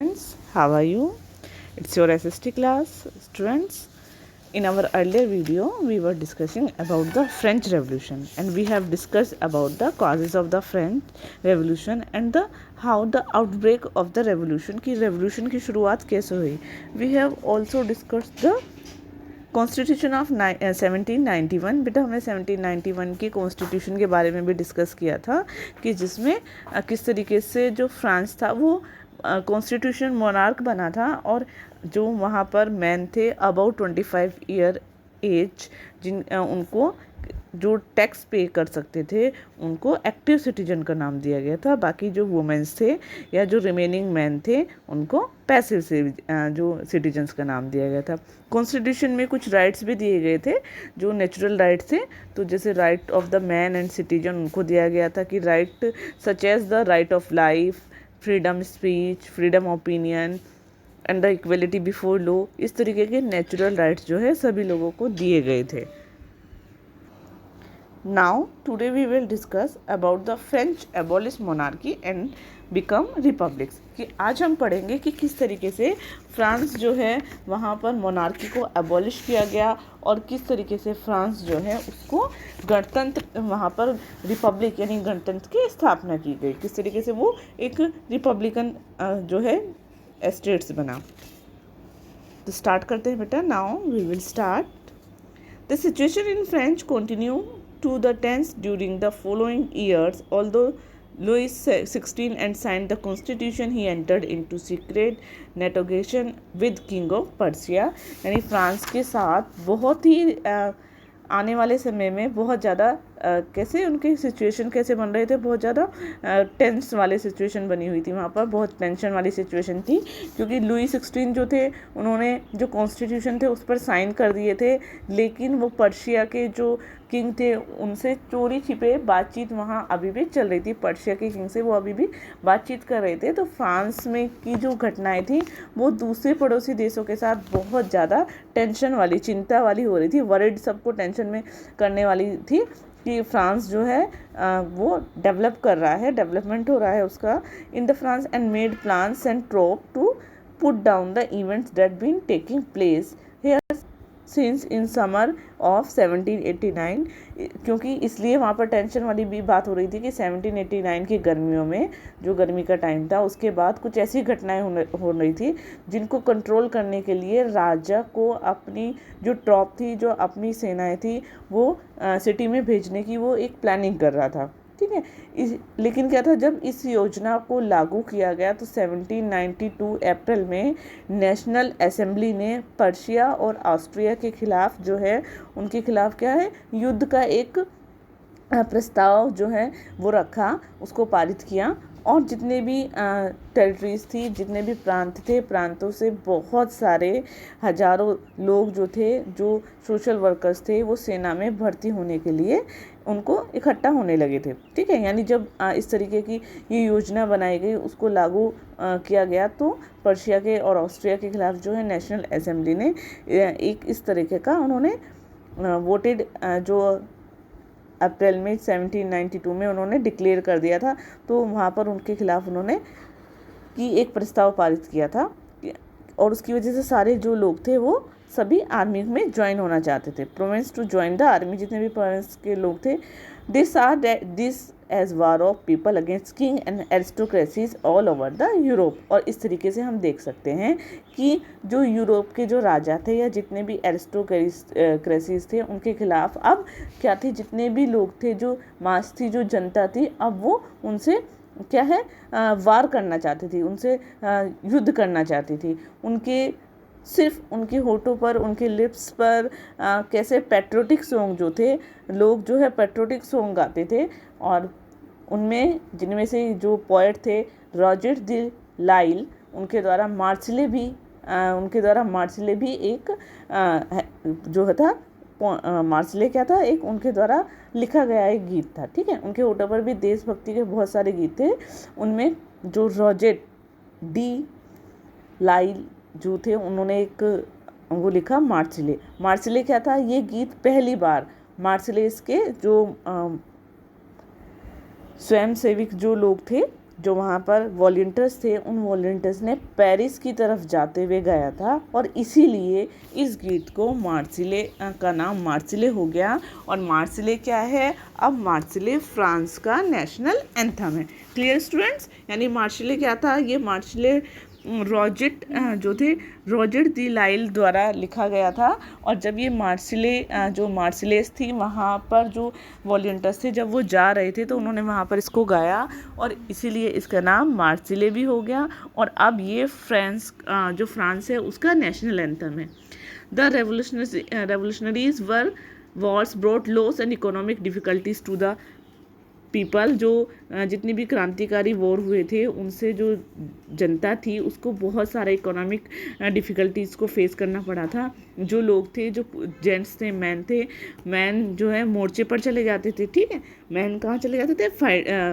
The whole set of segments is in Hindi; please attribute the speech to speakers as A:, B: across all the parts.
A: Friends, how are you? It's your SST class students. In our earlier video, we were discussing about the French Revolution, and we have discussed about the causes of the French Revolution and the how the outbreak of the revolution की शुरुआत कैसे हुई. We have also discussed the constitution of 1791. बेटा हमने 1791 की कॉन्स्टिट्यूशन के बारे में भी डिस्कस किया था कि जिसमें किस तरीके से जो फ्रांस था वो कॉन्स्टिट्यूशन मोनार्क बना था, और जो वहाँ पर मैन थे अबाउट 25 ईयर एज, जिन उनको जो टैक्स पे कर सकते थे उनको एक्टिव सिटीजन का नाम दिया गया था. बाकी जो वुमेन्स थे या जो रिमेनिंग मैन थे उनको पैसिव से जो सिटीजन्स का नाम दिया गया था. कॉन्स्टिट्यूशन में कुछ राइट्स भी दिए गए थे जो नेचुरल राइट्स थे. तो जैसे right of the man and citizen उनको दिया गया था कि right such as the right of life, freedom speech, freedom opinion and the equality before law. इस तरीके के नेचुरल राइट्स जो है सभी लोगों को दिए गए थे. Now, today we will discuss about the French abolish monarchy and become republics. कि आज हम पढ़ेंगे कि किस तरीके से फ्रांस जो है वहाँ पर मोनार्की को एबॉलिश किया गया और किस तरीके से फ्रांस जो है उसको गणतंत्र, वहाँ पर रिपब्लिक यानी गणतंत्र की स्थापना की गई. किस तरीके से वो एक रिपब्लिकन जो है स्टेट्स बना. तो स्टार्ट करते हैं बेटा. Now we will start. The situation in French continue to the tense during the following years. Although Louis XVI and signed the constitution, he entered into secret negotiation with King of Persia. यानी फ्रांस के साथ बहुत ही आने वाले समय में बहुत ज़्यादा कैसे उनके सिचुएशन कैसे बन रहे थे, बहुत ज़्यादा टेंस वाले सिचुएशन बनी हुई थी. वहाँ पर बहुत टेंशन वाली सिचुएशन थी क्योंकि लुई 16 जो थे उन्होंने जो कॉन्स्टिट्यूशन थे उस पर साइन कर दिए थे, लेकिन वो पर्शिया के जो किंग थे उनसे चोरी छिपे बातचीत वहाँ अभी भी चल रही थी. पर्शिया के किंग से वो अभी भी बातचीत कर रहे थे. तो फ्रांस में की जो घटनाएं थी वो दूसरे पड़ोसी देशों के साथ बहुत ज़्यादा टेंशन वाली, चिंता वाली हो रही थी. वरिड सबको टेंशन में करने वाली थी कि फ्रांस जो है वो डेवलप कर रहा है, डेवलपमेंट हो रहा है उसका. In the France and made plans and troop to put down the events that been taking place here since in summer of 1789. क्योंकि इसलिए वहाँ पर टेंशन वाली भी बात हो रही थी कि 1789 की गर्मियों में, जो गर्मी का टाइम था, उसके बाद कुछ ऐसी घटनाएं हो रही थी जिनको कंट्रोल करने के लिए राजा को अपनी जो ट्रॉप थी, जो अपनी सेनाएं थी, वो सिटी में भेजने की वो एक प्लानिंग कर रहा था. ठीक है. लेकिन क्या था, जब इस योजना को लागू किया गया तो 1792 अप्रैल में नेशनल असेंबली ने पर्शिया और ऑस्ट्रिया के खिलाफ जो है उनके खिलाफ क्या है युद्ध का एक प्रस्ताव जो है वो रखा, उसको पारित किया. और जितने भी टेरिटरीज थी, जितने भी प्रांत थे, प्रांतों से बहुत सारे हजारों लोग जो थे, जो सोशल वर्कर्स थे, वो सेना में भर्ती होने के लिए उनको इकट्ठा होने लगे थे. ठीक है. यानी जब इस तरीके की ये योजना बनाई गई, उसको लागू किया गया, तो पर्शिया के और ऑस्ट्रिया के खिलाफ जो है नेशनल असेंबली ने एक इस तरीके का उन्होंने वोटेड जो अप्रैल में 1792 में उन्होंने डिक्लेयर कर दिया था. तो वहाँ पर उनके खिलाफ उन्होंने कि एक प्रस्ताव पारित किया था, और उसकी वजह से सारे जो लोग थे वो सभी आर्मी में ज्वाइन होना चाहते थे. Province to join the army, जितने भी प्रोविंस के लोग थे. This as war of people against king and aristocracies all over the Europe. और इस तरीके से हम देख सकते हैं कि जो यूरोप के जो राजा थे या जितने भी एरिस्टोक्रेसीज थे उनके खिलाफ अब क्या थे, जितने भी लोग थे, जो मास थी, जो जनता थी, अब वो उनसे क्या है वार करना चाहती थी, उनसे युद्ध करना चाहती थी. उनके सिर्फ उनके होठों पर, उनके लिप्स पर कैसे पैट्रियोटिक सॉन्ग जो थे, लोग जो है पैट्रियोटिक सॉन्ग गाते थे. और उनमें जिनमें से जो पोएट थे रॉजर द लाइल, उनके द्वारा मार्सिले भी एक जो था मार्सिले क्या था, एक उनके द्वारा लिखा गया एक गीत था. ठीक है. उनके होठों पर भी देशभक्ति के बहुत सारे गीत थे. उनमें जो रॉजर डी लाइल जो थे उन्होंने एक वो लिखा मार्सिले. मार्सिले क्या था, ये गीत पहली बार मार्सिलेस के जो स्वयंसेविक जो लोग थे, जो वहाँ पर वॉलंटियर्स थे, उन वॉलंटियर्स ने पेरिस की तरफ जाते हुए गाया था, और इसीलिए इस गीत को मार्सिले का नाम मार्सिले हो गया। और मार्सिले क्या है? अब मार्सिले फ्रांस का नेशनल एंथम है। Clear students? यानी मार्सिले क्या था? ये मार्सिले रॉजर दी लाइल द्वारा लिखा गया था। और जब ये जो मार्सिलेस थी, वहाँ पर जो वॉलंटियर्स थे, जब वो जा रहे थे तो उन्होंने वहाँ पर इसको गाया, और इसीलिए इसका नाम मार्सिले भी हो गया। और अब ये जो फ्रांस है उसका नेशनल एंथम है। The revolutionaries wars brought loss and economic difficulties to the people. जितनी भी क्रांतिकारी वॉर हुए थे, उनसे जो जनता थी उसको बहुत सारा इकोनॉमिक डिफ़िकल्टीज़ को फेस करना पड़ा था। जो लोग थे, जो जेंट्स थे, मैन जो है मोर्चे पर चले जाते थे। ठीक है, मैन कहाँ चले जाते थे?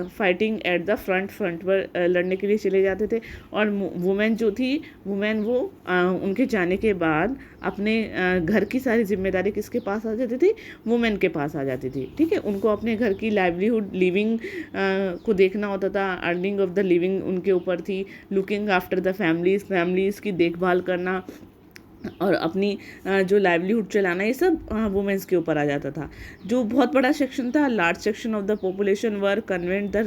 A: फाइटिंग एट द फ्रंट पर लड़ने के लिए चले जाते थे। और वुमेन जो थी, वो उनके जाने के बाद अपने घर की सारी जिम्मेदारी किसके पास आ जाती थी? वुमेन के पास आ जाती थी। ठीक है, उनको अपने घर की लाइवलीहुड, लिविंग को देखना होता था। अर्निंग ऑफ द लिविंग उनके ऊपर थी। लुकिंग आफ्टर द फैमिलीज़ की देखभाल करना और अपनी जो लाइवलीहुड चलाना, ये सब वुमेन्स के ऊपर आ जाता था। जो बहुत बड़ा सेक्शन था, large section of the population were convent the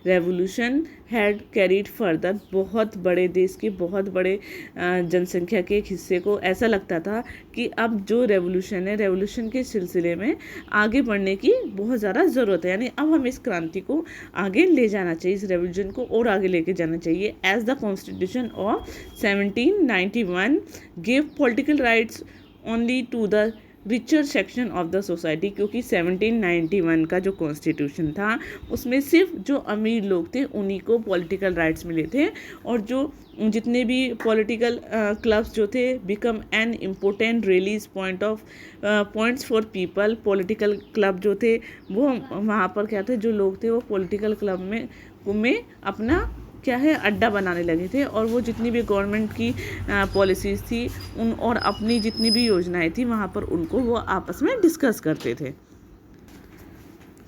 A: revolution had carried further. बहुत बड़े देश के बहुत बड़े जनसंख्या के एक हिस्से को ऐसा लगता था कि अब जो रेवोल्यूशन के सिलसिले में आगे बढ़ने की बहुत ज़्यादा ज़रूरत है। यानी अब हम इस क्रांति को आगे ले जाना चाहिए, इस रेवोल्यूशन को और आगे लेके जाना चाहिए। As the constitution of 1791 gave political rights only to the richer section of the society, क्योंकि 1791 का जो कॉन्स्टिट्यूशन था उसमें सिर्फ जो अमीर लोग थे उन्हीं को पॉलिटिकल राइट्स मिले थे। और जो जितने भी पॉलिटिकल क्लब्स जो थे become an important release points for people. Political club जो थे वो वहाँ पर क्या थे, जो लोग थे वो पॉलिटिकल क्लब में अपना क्या है अड्डा बनाने लगे थे। और वो जितनी भी गवर्नमेंट की पॉलिसीज़ थी और अपनी जितनी भी योजनाएं थी वहाँ पर उनको वो आपस में डिस्कस करते थे।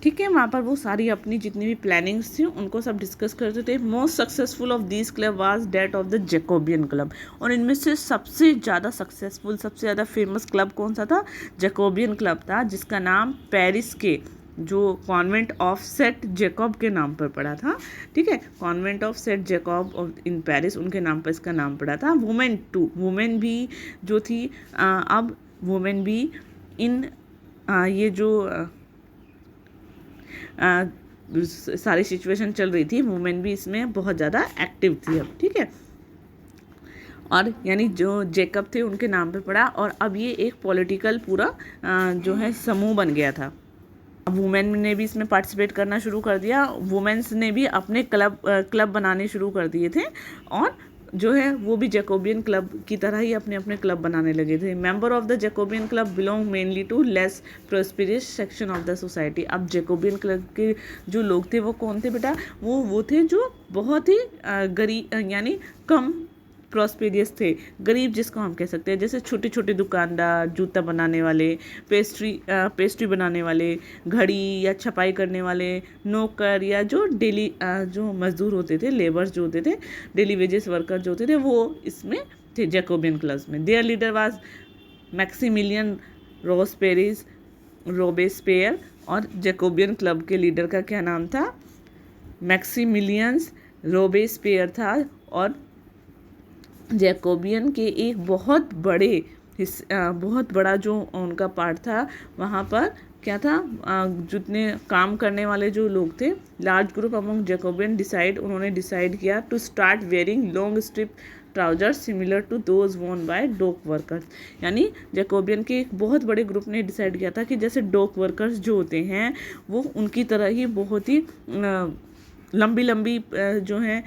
A: ठीक है, वहाँ पर वो सारी अपनी जितनी भी प्लानिंग्स थी उनको सब डिस्कस करते थे। Most successful of this club was that of the Jacobian club. और इनमें से सबसे ज़्यादा सक्सेसफुल, सबसे ज़्यादा फेमस क्लब कौन सा था? जैकोबियन क्लब था, जिसका नाम पेरिस के जो कॉन्वेंट ऑफ सेंट जैकब के नाम पर पड़ा था। ठीक है, convent of saint Jacob in Paris, उनके नाम पर इसका नाम पड़ा था। वुमेन भी जो थी, अब वुमेन भी इन ये जो सारी सिचुएशन चल रही थी, वुमेन भी इसमें बहुत ज़्यादा एक्टिव थी अब। ठीक है, और यानी जो जेकब थे उनके नाम पे पड़ा। और अब ये एक पॉलिटिकल पूरा जो है समूह बन गया था। अब वुमेन ने भी इसमें पार्टिसिपेट करना शुरू कर दिया। वुमेन्स ने भी अपने क्लब बनाने शुरू कर दिए थे, और जो है वो भी जैकोबियन क्लब की तरह ही अपने अपने क्लब बनाने लगे थे। Member of the Jacobian club belong mainly to less prosperous section of the society. अब जैकोबियन क्लब के जो लोग थे वो कौन थे बेटा? वो थे जो बहुत ही गरीब, यानी कम प्रॉस्पेरियस थे। गरीब जिसको हम कह सकते हैं, जैसे छोटे छोटे दुकानदार, जूता बनाने वाले, पेस्ट्री बनाने वाले, घड़ी या छपाई करने वाले, नौकर, या जो डेली जो मजदूर होते थे, लेबर्स जो होते थे, डेली वेजेस वर्कर जो होते थे, वो इसमें थे जैकोबियन क्लब्स में। There leader was Maximilien Robespierre. और जैकोबियन क्लब के लीडर का क्या नाम था? मैक्सिमिलियन रोबेस्पियर था। और जैकोबियन के एक बहुत बड़ा जो उनका पार्ट था, वहाँ पर क्या था, जितने काम करने वाले जो लोग थे, लार्ज ग्रुप अमंग जैकोबियन उन्होंने डिसाइड किया to start wearing long strip trousers similar to those worn by dock workers. यानी जैकोबियन के एक बहुत बड़े ग्रुप ने डिसाइड किया था कि जैसे डॉक वर्कर्स जो होते हैं वो उनकी तरह ही बहुत ही लंबी जो है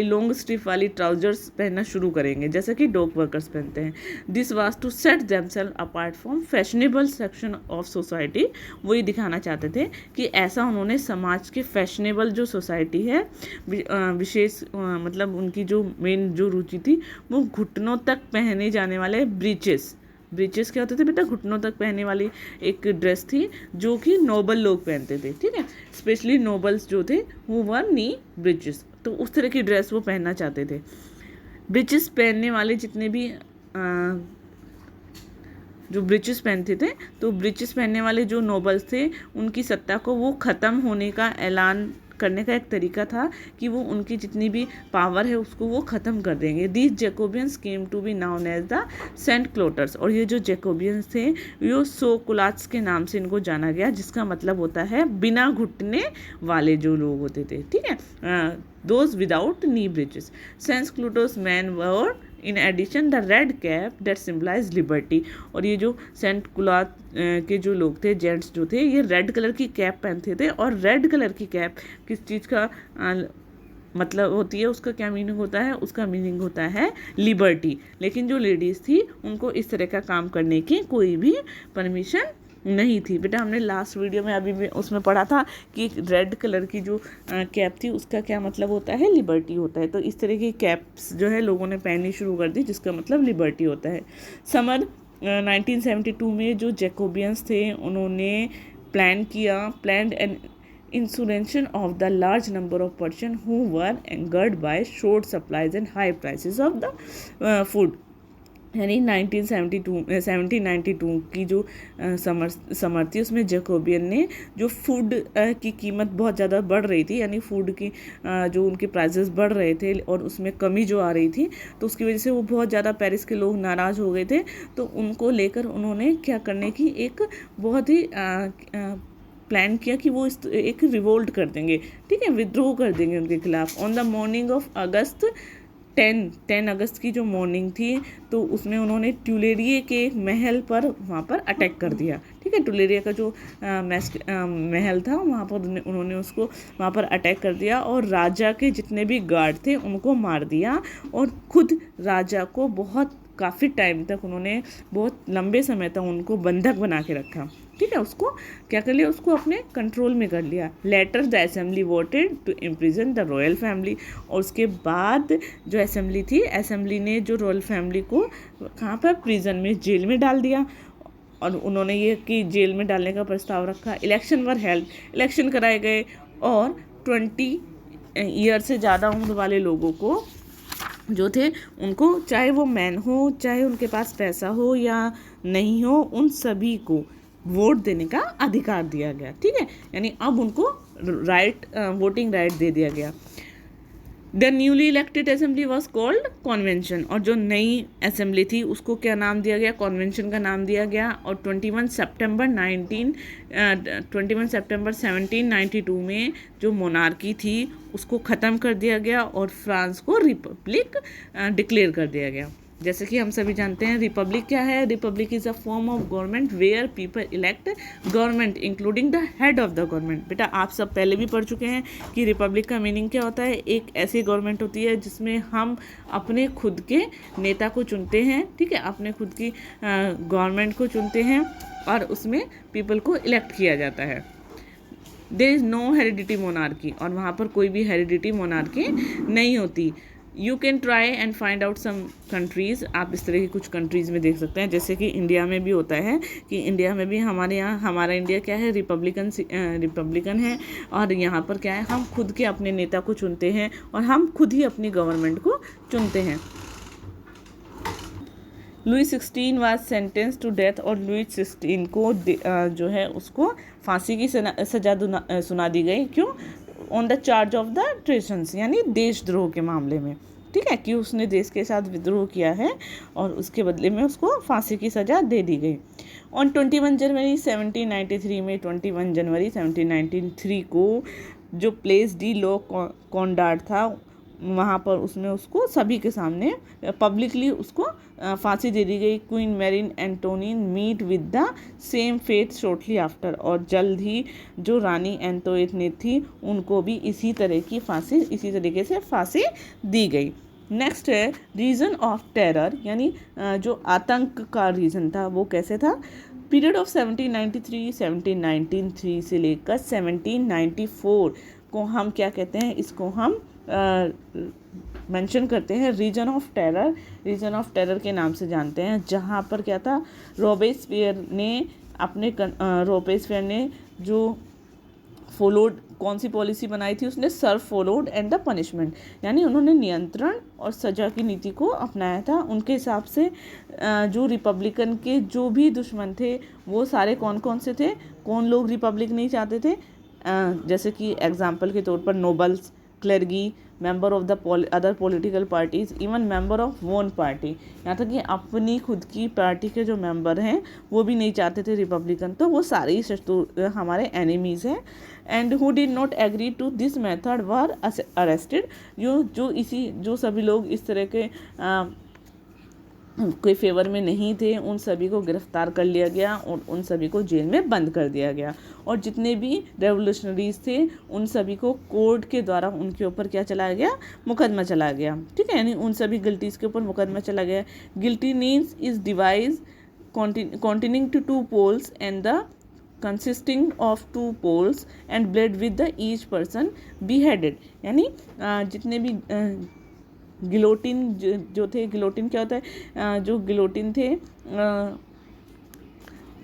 A: लॉन्ग स्ट्रिप वाली ट्राउजर्स पहनना शुरू करेंगे, जैसे कि डॉक वर्कर्स पहनते हैं। This was to set themselves apart from fashionable section of society. वो ये दिखाना चाहते थे कि ऐसा उन्होंने समाज के फैशनेबल जो सोसाइटी है, विशेष मतलब उनकी जो मेन जो रुचि थी वो घुटनों तक पहने जाने वाले ब्रीचेस, ब्रीचेस क्या होते थे बेटा, घुटनों तक पहनने वाली एक ड्रेस थी जो कि नोबल लोग पहनते थे, ठीक है, स्पेशली नोबल्स जो थे वो वर नी ब्रीचेस, तो उस तरह की ड्रेस वो पहनना चाहते थे। ब्रीचेस पहनने वाले जितने भी जो ब्रीचेस पहनते थे, तो ब्रीचेस पहनने वाले जो नोबल्स थे उनकी सत्ता को वो ख़त्म होने का ऐलान करने का एक तरीका था कि वो उनकी जितनी भी पावर है उसको वो ख़त्म कर देंगे। These Jacobians came to be known as the sans culottes, और ये जो जैकोबियंस थे ये सोकुलाट्स के नाम से इनको जाना गया, जिसका मतलब होता है बिना घुटने वाले जो लोग होते थे, ठीक है, those without knee breeches. Sans culottes men were in addition the red cap that symbolise liberty, और ये जो सेंट कुलात के जो लोग थे, जेंट्स जो थे, ये रेड कलर की कैप पहनते थे, और रेड कलर की कैप किस चीज़ का मतलब होती है, उसका क्या मीनिंग होता है, उसका मीनिंग होता है लिबर्टी। लेकिन जो लेडीज़ थी उनको इस तरह का काम करने की कोई भी परमिशन नहीं थी। बेटा हमने लास्ट वीडियो में अभी भी उसमें पढ़ा था कि रेड कलर की जो कैप थी उसका क्या मतलब होता है, लिबर्टी होता है। तो इस तरह की कैप्स जो है लोगों ने पहननी शुरू कर दी जिसका मतलब लिबर्टी होता है। समर 1972 में जो जैकोबियंस थे उन्होंने planned an insurrection of the large number of person who were angered by short supplies and high prices of the food, यानी 1792 की जो समर थी उसमें जैकोबियन ने जो फूड की कीमत बहुत ज़्यादा बढ़ रही थी, यानी फूड की जो उनके प्राइसेस बढ़ रहे थे और उसमें कमी जो आ रही थी, तो उसकी वजह से वो बहुत ज़्यादा पेरिस के लोग नाराज़ हो गए थे। तो उनको लेकर उन्होंने क्या करने की एक बहुत ही प्लान किया कि वो एक रिवोल्ट कर देंगे, ठीक है, विद्रोह कर देंगे उनके खिलाफ। ऑन द मॉर्निंग ऑफ अगस्त 10 अगस्त की जो मॉर्निंग थी तो उसमें उन्होंने ट्यूलेरिए के महल पर वहाँ पर अटैक कर दिया, ठीक है, ट्यूलेरिए का जो महल था वहाँ पर उन्होंने उसको वहाँ पर अटैक कर दिया और राजा के जितने भी गार्ड थे उनको मार दिया, और खुद राजा को काफ़ी टाइम तक उन्होंने बहुत लंबे समय तक उनको बंधक बना के रखा, ठीक है, उसको क्या कर लिया, उसको अपने कंट्रोल में कर लिया। Later the assembly voted to imprison the royal family, और उसके बाद जो असेंबली थी, असेंबली ने जो रॉयल फैमिली को कहाँ पर, प्रिजन में, जेल में डाल दिया, और उन्होंने ये कि जेल में डालने का प्रस्ताव रखा। इलेक्शन वर हेल्ड, इलेक्शन कराए गए, और 20 ईयर से ज़्यादा उम्र वाले लोगों को जो थे उनको, चाहे वो मैन हो चाहे उनके पास पैसा हो या नहीं हो, उन सभी को वोट देने का अधिकार दिया गया, ठीक है, यानी अब उनको वोटिंग राइट दे दिया गया। The newly elected assembly was called convention, और जो नई असेंबली थी उसको क्या नाम दिया गया, कॉन्वेंशन का नाम दिया गया। और 21 सितंबर 1792 में जो मोनार्की थी उसको ख़त्म कर दिया गया और फ्रांस को रिपब्लिक डिक्लेयर कर दिया गया। जैसे कि हम सभी जानते हैं रिपब्लिक क्या है, republic is a form of government where people elect government including the head of the government. बेटा आप सब पहले भी पढ़ चुके हैं कि रिपब्लिक का मीनिंग क्या होता है, एक ऐसी गवर्नमेंट होती है जिसमें हम अपने खुद के नेता को चुनते हैं, ठीक है, अपने खुद की गवर्नमेंट को चुनते हैं और उसमें पीपल को इलेक्ट किया जाता है। There is no heredity monarchy, और वहाँ पर कोई भी हेरिडिटी मोनार्की नहीं होती। You can try and find out some countries, आप इस तरह की कुछ कंट्रीज़ में देख सकते हैं, जैसे कि इंडिया में भी होता है कि इंडिया में भी हमारे यहाँ, हमारा इंडिया क्या है, रिपब्लिकन है, और यहाँ पर क्या है, हम खुद के अपने नेता को चुनते हैं और हम खुद ही अपनी गवर्नमेंट को चुनते हैं। Louis 16 was sentence to death, और लुई 16 को जो है उसको फांसी की सजा सुना दी गई। क्यों? On the charge of the treasons, यानी देशद्रोह के मामले में, ठीक है, कि उसने देश के साथ विद्रोह किया है और उसके बदले में उसको फांसी की सज़ा दे दी गई। ऑन 21 जनवरी 1793 में, 21 जनवरी 1793 को जो प्लेस डी लॉ कॉन्डार्ड था वहाँ पर उसमें उसको सभी के सामने पब्लिकली उसको फांसी दे दी गई। Queen Marie Antoinette meet with the same fate shortly after, और जल्द ही जो रानी एंटोनेट थी उनको भी इसी तरीके से फांसी दी गई। नेक्स्ट है रीज़न ऑफ टेरर, यानी जो आतंक का रीज़न था वो कैसे था। पीरियड ऑफ 1793 से लेकर 1794 को हम क्या कहते हैं, इसको हम मेंशन करते हैं रीजन ऑफ टेरर के नाम से जानते हैं, जहाँ पर क्या था, रोबेस्पियर ने जो फॉलोड, कौन सी पॉलिसी बनाई थी उसने, सर्व फॉलोड एंड द पनिशमेंट, यानी उन्होंने नियंत्रण और सजा की नीति को अपनाया था। उनके हिसाब से जो रिपब्लिकन के जो भी दुश्मन थे वो सारे कौन कौन से थे, कौन लोग रिपब्लिक नहीं चाहते थे, जैसे कि एग्जाम्पल के तौर पर nobles, clergy, member of the other political parties, even member of one party, यहाँ तक कि अपनी खुद की पार्टी के जो मेंबर हैं वो भी नहीं चाहते थे रिपब्लिकन, तो वो सारे ही शत्रु हमारे एनिमीज़ हैं। And who did not agree to this method were arrested, जो सभी लोग इस तरह के कोई फेवर में नहीं थे, उन सभी को गिरफ्तार कर लिया गया और उन सभी को जेल में बंद कर दिया गया। और जितने भी रेवोल्यूशनरीज थे उन सभी को कोर्ट के द्वारा उनके ऊपर क्या चलाया गया, मुकदमा चला गया, ठीक है, यानी उन सभी गिल्टीज के ऊपर मुकदमा चला गया। Guilty means is device containing to two poles and the consisting of two poles and blade with the each person beheaded, यानी जितने भी गिलोटिन जो थे, गिलोटिन क्या होता है, जो गिलोटिन थे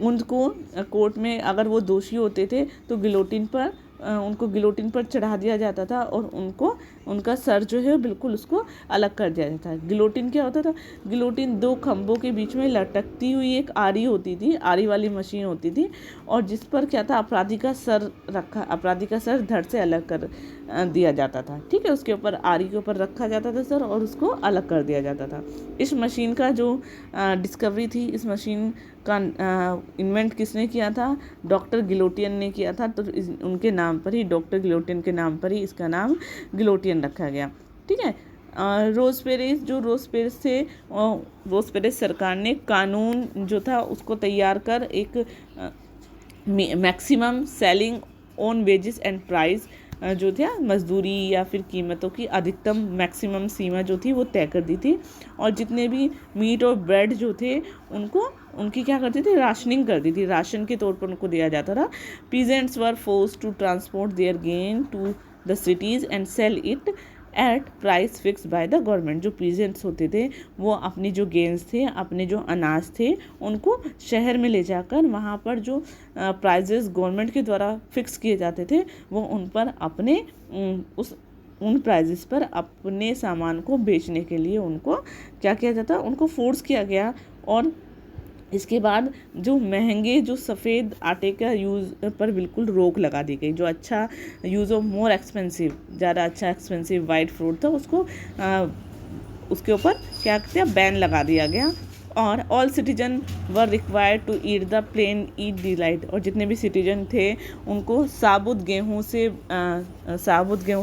A: उनको कोर्ट में अगर वो दोषी होते थे तो उनको गिलोटिन पर चढ़ा दिया जाता था और उनका सर जो है बिल्कुल उसको अलग कर दिया जाता है। गिलोटिन क्या होता था, गिलोटिन दो खंभों के बीच में लटकती हुई एक आरी होती थी, आरी वाली मशीन होती थी, और जिस पर क्या था, अपराधी का सर धड़ से अलग कर दिया जाता था, ठीक है, उसके ऊपर आरी के ऊपर रखा जाता था सर और उसको अलग कर दिया जाता था। इस मशीन का जो डिस्कवरी थी, इस मशीन का इन्वेंट किसने किया था, डॉक्टर गिलोटियन ने किया था, तो उनके नाम पर ही, डॉक्टर गिलोटियन के नाम पर ही इसका नाम गिलोटियन रखा गया, ठीक है। रोज पेरेस सरकार ने कानून जो था उसको तैयार कर एक maximum selling on wages and price जो था, मजदूरी या फिर कीमतों की अधिकतम मैक्सिमम सीमा जो थी वो तय कर दी थी। और जितने भी मीट और ब्रेड जो थे उनकी क्या करती थी, राशनिंग कर दी थी, राशन के तौर पर उनको दिया जाता था। Peasants were forced to transport their grain to the cities and sell it at price fix by the government. जो पीजेंट्स होते थे वो अपनी जो गेंस थे, अपने जो अनाज थे, उनको शहर में ले जाकर वहाँ पर जो प्राइजेस गवर्नमेंट के द्वारा फिक्स किए जाते थे वो उन पर उन प्राइजेस पर अपने सामान को बेचने के लिए उनको क्या किया जाता, उनको फोर्स किया गया। और इसके बाद जो महंगे जो सफ़ेद आटे का यूज़ पर बिल्कुल रोक लगा दी गई। जो अच्छा यूज़ ऑफ मोर एक्सपेंसिव, ज़्यादा अच्छा एक्सपेंसिव वाइट फ्रूट था उसके ऊपर क्या कहते हैं, बैन लगा दिया गया। और all citizen were required to eat the plain eat delight, और जितने भी सिटीजन थे उनको साबुत गेहूं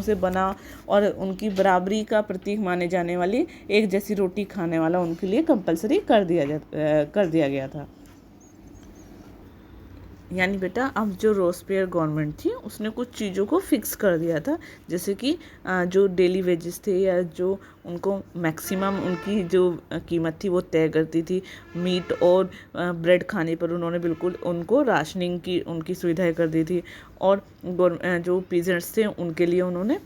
A: से बना और उनकी बराबरी का प्रतीक माने जाने वाली एक जैसी रोटी खाने वाला उनके लिए कंपलसरी कर दिया गया था। यानी बेटा अब जो रोस्पेयर गवर्नमेंट थी उसने कुछ चीज़ों को फिक्स कर दिया था, जैसे कि जो डेली वेजेस थे या जो उनको मैक्सिमम उनकी जो कीमत थी वो तय करती थी। मीट और ब्रेड खाने पर उन्होंने बिल्कुल उनको राशनिंग की उनकी सुविधाएं कर दी थी। और जो पीजेंट्स थे उनके लिए उन्होंने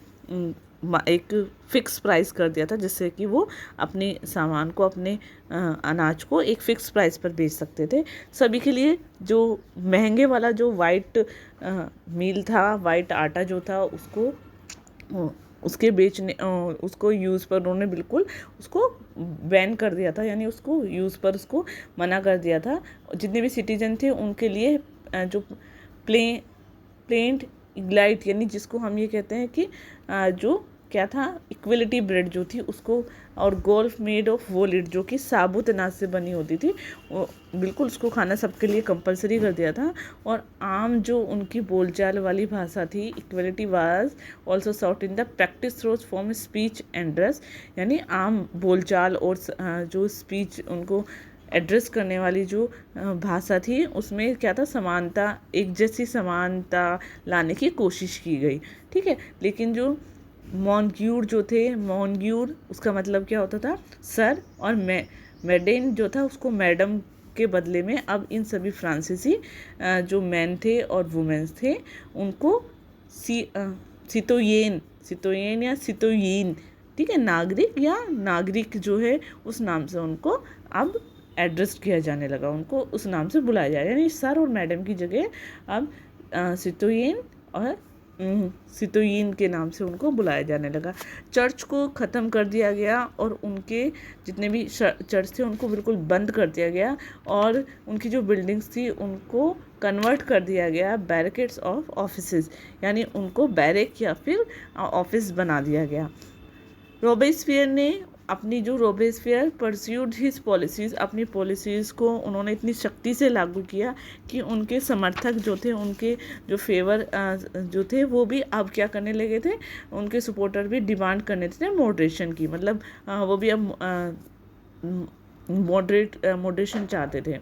A: एक फ़िक्स प्राइस कर दिया था, जिससे कि वो अपने सामान को, अपने अनाज को एक फ़िक्स प्राइस पर बेच सकते थे। सभी के लिए जो महंगे वाला जो वाइट मील था, वाइट आटा जो था, उसको यूज़ पर उन्होंने बिल्कुल उसको बैन कर दिया था, यानी उसको यूज़ पर उसको मना कर दिया था। जितने भी सिटीजन थे उनके लिए जो प्लेन्ड इग्लाइट, यानी जिसको हम ये कहते हैं कि जो क्या था, इक्वलिटी ब्रेड जो थी उसको, और गोल्फ मेड ऑफ वोलिट जो कि साबुत अनाज से बनी होती थी, वो बिल्कुल उसको खाना सबके लिए कंपलसरी कर दिया था। और आम जो उनकी बोलचाल वाली भाषा थी, equality was also sought in the practice through form speech and dress, यानी आम बोलचाल और जो स्पीच उनको एड्रेस करने वाली जो भाषा थी उसमें क्या था, समानता, एक जैसी समानता लाने की कोशिश की गई, ठीक है। लेकिन जो मॉन्ग्यूर जो थे, मॉन्ग्यूर उसका मतलब क्या होता था, सर, और मैडेन जो था उसको मैडम के बदले में अब इन सभी फ्रांसीसी जो मैन थे और वुमेन्स थे उनको सितोयेन या सितोयीन ठीक है, नागरिक या नागरिक जो है उस नाम से उनको अब एड्रेस किया जाने लगा, उनको उस नाम से बुलाया जाए, यानी सर और मैडम की जगह अब सितोयेन और सितोयीन के नाम से उनको बुलाया जाने लगा। चर्च को ख़त्म कर दिया गया और उनके जितने भी चर्च थे उनको बिल्कुल बंद कर दिया गया और उनकी जो बिल्डिंग्स थी उनको कन्वर्ट कर दिया गया बैरिकेड्स ऑफ ऑफिसेज, यानी उनको बैरक या फिर ऑफिस बना दिया गया। रोबेस्पियर ने अपनी जो रोबेस्पियर परस्यूड हिज पॉलिसीज़, अपनी पॉलिसीज़ को उन्होंने इतनी शक्ति से लागू किया कि उनके समर्थक जो थे, उनके जो फेवर जो थे वो भी अब क्या करने लगे थे, उनके सपोर्टर भी डिमांड करने थे मॉडरेशन की, मतलब वो भी अब मॉडरेशन चाहते थे।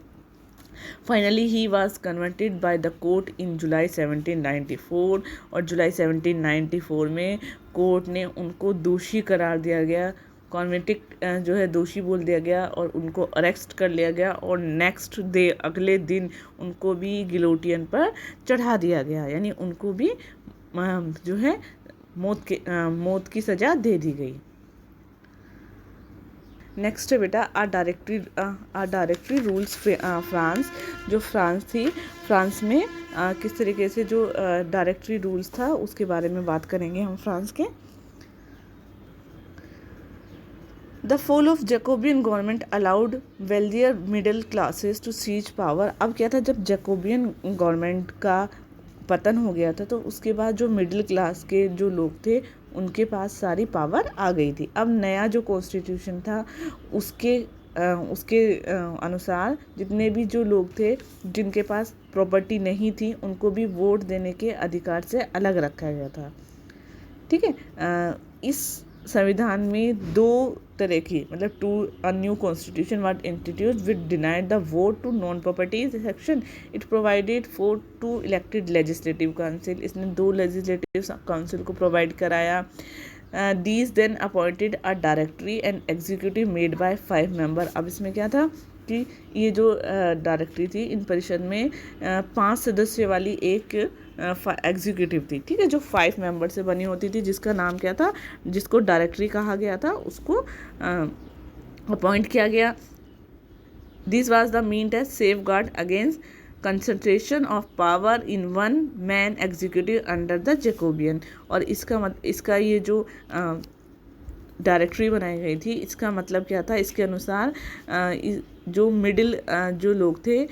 A: Finally he was converted by the court in July 1794 और जुलाई 1794 में कोर्ट ने उनको दोषी करार दिया गया, कॉन्वेंटिक जो है दोषी बोल दिया गया और उनको अरेस्ट कर लिया गया और नेक्स्ट डे अगले दिन उनको भी गिलोटियन पर चढ़ा दिया गया, यानी उनको भी जो है मौत की सज़ा दे दी गई। नेक्स्ट है बेटा आ डायरेक्टरी रूल्स फ्रांस। जो फ्रांस थी, फ्रांस में किस तरीके से जो डायरेक्टरी रूल्स था उसके बारे में बात करेंगे हम फ्रांस के। The fall of Jacobin government allowed wealthier middle classes to seize power. अब क्या था, जब जैकोबियन गवर्नमेंट का पतन हो गया था तो उसके बाद जो मिडिल क्लास के जो लोग थे उनके पास सारी पावर आ गई थी। अब नया जो कॉन्स्टिट्यूशन था उसके अनुसार जितने भी जो लोग थे जिनके पास प्रॉपर्टी नहीं थी उनको भी वोट देने के अधिकार से अलग रखा गया था। ठीक है, इस संविधान में दो तरह की, मतलब two a new constitution was introduced which denied the vote to non property section. It provided for two elected legislative council. इसने 2 लेजिस्लेटिव काउंसिल को प्रोवाइड कराया। These then appointed a directory and executive made by 5 member. अब इसमें क्या था कि ये जो डायरेक्टरी थी, इन परिषद में 5 सदस्य वाली एक एग्जीक्यूटिव थी, ठीक है, जो 5 मेंबर से बनी होती थी, जिसका नाम क्या था, जिसको डायरेक्टरी कहा गया था, उसको अपॉइंट किया गया। This was the mean as safeguard against concentration of power in one man executive under the Jacobin. और इसका ये जो डायरेक्टरी बनाई गई थी, इसका मतलब क्या था, इसके अनुसार जो मिडिल जो लोग थे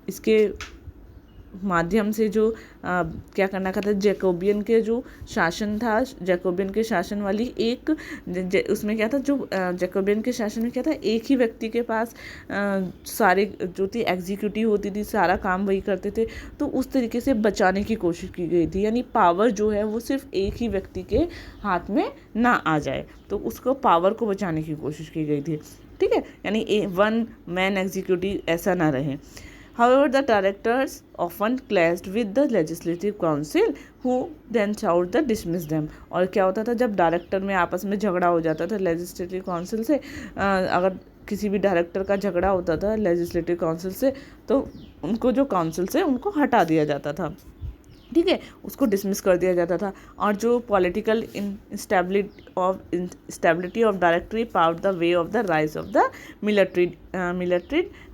A: इसके माध्यम से जो क्या करना था, जैकोबियन के जो शासन था, जैकोबियन के शासन वाली एक उसमें क्या था, जो जैकोबियन के शासन में क्या था, एक ही व्यक्ति के पास सारे जो थी एग्जीक्यूटिव होती थी, सारा काम वही करते थे, तो उस तरीके से बचाने की कोशिश की गई थी, यानी पावर जो है वो सिर्फ एक ही व्यक्ति के हाथ में ना आ जाए, तो उसको पावर को बचाने की कोशिश की गई थी। ठीक है, यानी वन मैन एग्जीक्यूटिव ऐसा ना रहे। However, the directors often clashed with the legislative council, who then sought to dismiss them. और क्या होता था, जब डायरेक्टर में आपस में झगड़ा हो जाता था लेजिस्लेटिव काउंसिल से, अगर किसी भी डायरेक्टर का झगड़ा होता था लेजिस्लेटिव काउंसिल से, तो उनको जो काउंसिल से उनको हटा दिया जाता था, ठीक है, उसको डिसमिस कर दिया जाता था। और जो political stability of directory powered the way of the rise of the military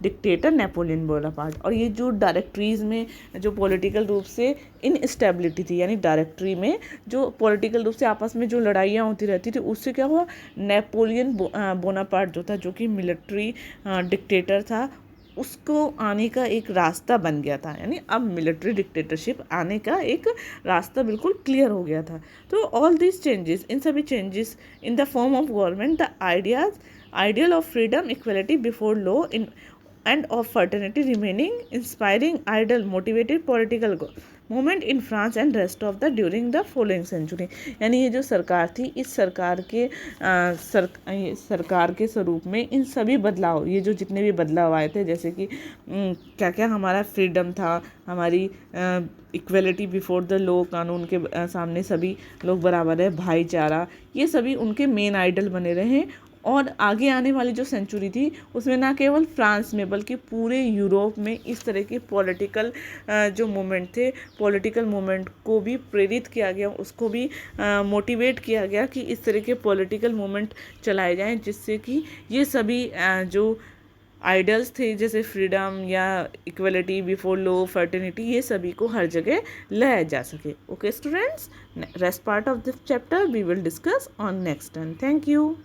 A: dictator Napoleon Bonaparte. और ये जो डायरेक्टरीज में जो पॉलिटिकल रूप से इनस्टेबिलिटी थी, यानी डायरेक्टरी में जो पॉलिटिकल रूप से आपस में जो लड़ाइयाँ होती रहती थी, उससे क्या हुआ, नेपोलियन बोनापार्ट जो था, जो कि मिलिट्री डिक्टेटर था, उसको आने का एक रास्ता बन गया था, यानी अब मिलिट्री डिक्टेटरशिप आने का एक रास्ता बिल्कुल क्लियर हो गया था। तो ऑल दिस चेंजेस, इन सभी changes in the form of government, the ideal of freedom, equality before law in and of fraternity remaining inspiring ideal motivated political movement in France and rest of the during the following century. यानी ये जो सरकार थी, इस सरकार के स्वरूप में इन सभी बदलाव, ये जो जितने भी बदलाव आए थे, जैसे कि क्या क्या हमारा फ्रीडम था, हमारी इक्वलिटी बिफोर द लॉ, कानून के सामने सभी लोग बराबर है, भाईचारा, ये सभी उनके मेन आइडल बने रहे और आगे आने वाली जो सेंचुरी थी उसमें ना केवल फ्रांस में बल्कि पूरे यूरोप में इस तरह के पॉलिटिकल जो मूवमेंट थे, पॉलिटिकल मूवमेंट को भी प्रेरित किया गया, उसको भी मोटिवेट किया गया कि इस तरह के पॉलिटिकल मूवमेंट चलाए जाएं, जिससे कि ये सभी जो आइडल्स थे जैसे फ्रीडम या इक्वलिटी बिफोर लॉ, फर्टिनिटी, ये सभी को हर जगह लाया जा सके. Okay students, rest part of this chapter we will discuss on next time. Thank you.